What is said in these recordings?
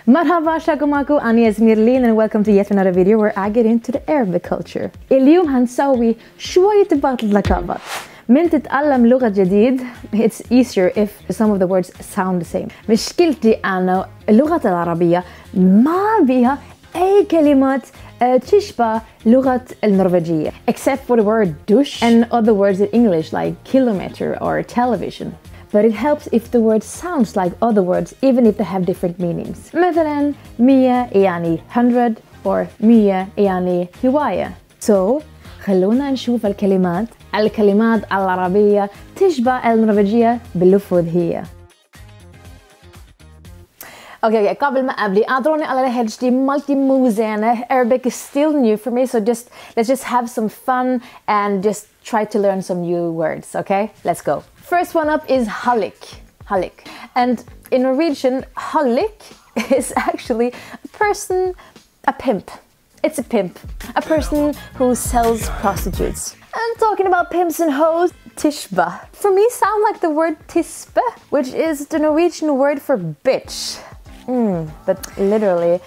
مرحبا شكرا معكم أنا إرلين and welcome to yet another video where I get into the Arabic culture. اليوم هنسوي شوية بعض اللقطات من تتعلم لغة جديد. It's easier if some of the words sound the same. مشكلتي أنا اللغة العربية ما بيها أي كلمات تشبه لغة النرويجية except for the word douche and other words in English like kilometer or television. But it helps if the word sounds like other words even if they have different meanings. مثلا 100 يعني 100 or 100 يعني هواية. So خلونا نشوف الكلمات العربية تشبه النرويجية باللفظ هي. Okay, قبل ما أبدي أعذروني على لهجتي دي مالتي مو زينة. Arabic is still new for me, so let's just have some fun and just try to learn some new words, okay? Let's go. First one up is halik. And in Norwegian, halik is actually a person, a pimp. It's a pimp, a person who sells prostitutes. I'm talking about pimps and hoes. Tishba. For me, sound like the word tispe, which is the Norwegian word for bitch. But literally,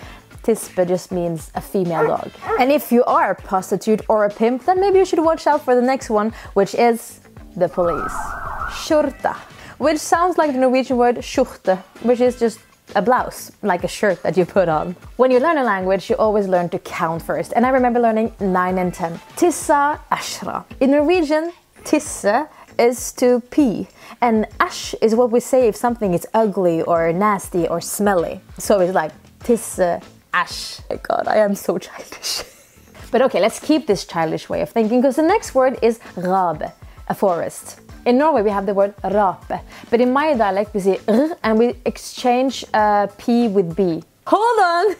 tispe just means a female dog. And if you are a prostitute or a pimp, then maybe you should watch out for the next one, which is the police. Skjorta, which sounds like the Norwegian word skjorte, which is just a blouse, like a shirt that you put on. When you learn a language, you always learn to count first. And I remember learning 9 and 10. Tissa ashra. In Norwegian, tisse is to pee. And ash is what we say if something is ugly or nasty or smelly. So it's like tisse ash. Oh my God, I am so childish. But okay, let's keep this childish way of thinking because the next word is rabe, a forest. In Norway, we have the word rape, but in my dialect, we say r and we exchange p with b. Hold on!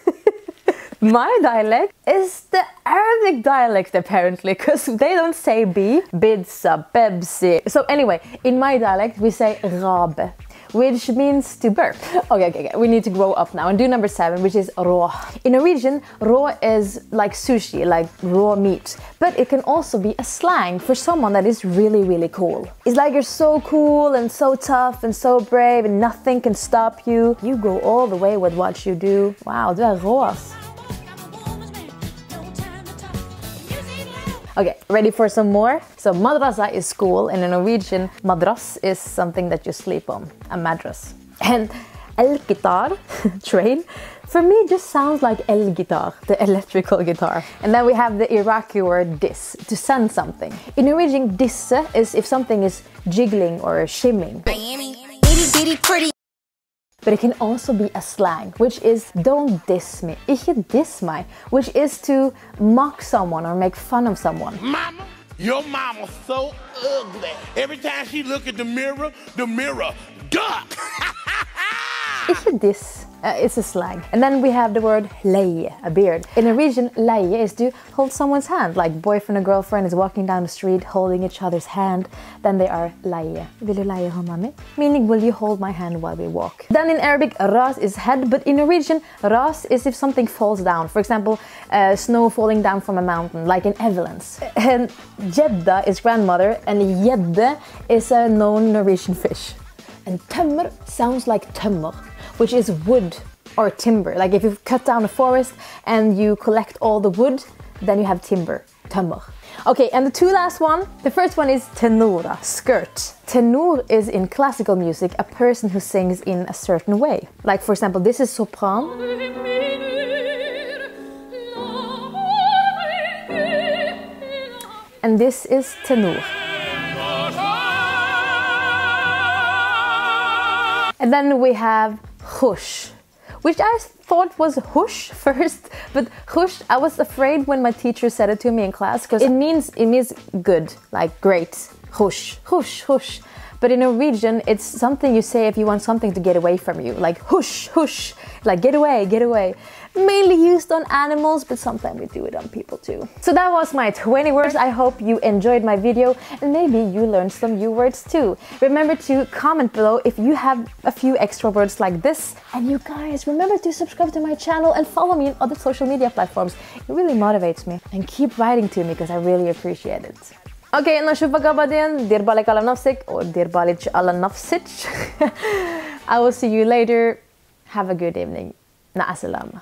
My dialect is the Arabic dialect, apparently, because they don't say b, bidsa, bebsi. So anyway, in my dialect, we say rabe, which means to burp. Okay, we need to grow up now and do number 7, which is rå. In Norwegian, rå is like sushi, like raw meat, but it can also be a slang for someone that is really, really cool. It's like you're so cool and so tough and so brave and nothing can stop you. You go all the way with what you do. Wow, du är rå. Okay, ready for some more? So madrasa is school, and in Norwegian, madras is something that you sleep on, a mattress. And el-gitar, train, for me just sounds like el-gitar, the electrical guitar. And then we have the Iraqi word dis, to send something. In Norwegian, disse is if something is jiggling or shimming. Miami, itty pretty. But it can also be a slang, which is don't diss me, ikke diss meg, which is to mock someone or make fun of someone. Mama, your mama's so ugly. Every time she look at the mirror, duck. Ikke diss, it's a slang. And then we have the word leie, a beard. In Norwegian, leie is to hold someone's hand, like boyfriend and girlfriend is walking down the street holding each other's hand, then they are leie. Vil du leie hånda mi? Meaning, will you hold my hand while we walk? Then in Arabic, ras is head, but in Norwegian, ras is if something falls down. For example, snow falling down from a mountain, like an avalanche. And gjedda is grandmother, and gjedde is a known Norwegian fish. And tømmer sounds like tømmer, which is wood or timber. Like if you cut down a forest and you collect all the wood, then you have timber, tømmer. Okay, and the 2 last one. The first one is tenora, skirt. Tenor is in classical music a person who sings in a certain way. Like for example, this is sopran. And this is tenor. And then we have hush, which I thought was hush first, but hush, I was afraid when my teacher said it to me in class because it means good, like great. Hush, hush, hush. But in Norwegian, it's something you say if you want something to get away from you, like hush, hush, like get away, get away. Mainly used on animals, but sometimes we do it on people too. So that was my 20 words. I hope you enjoyed my video and maybe you learned some new words too. Remember to comment below if you have a few extra words like this. And you guys, remember to subscribe to my channel and follow me on other social media platforms. It really motivates me. And keep writing to me because I really appreciate it. Okay, نشوفك بعدين. دير بالك على نفسك أو دير بالك على نفسك. I will see you later. Have a good evening. مع السلامة.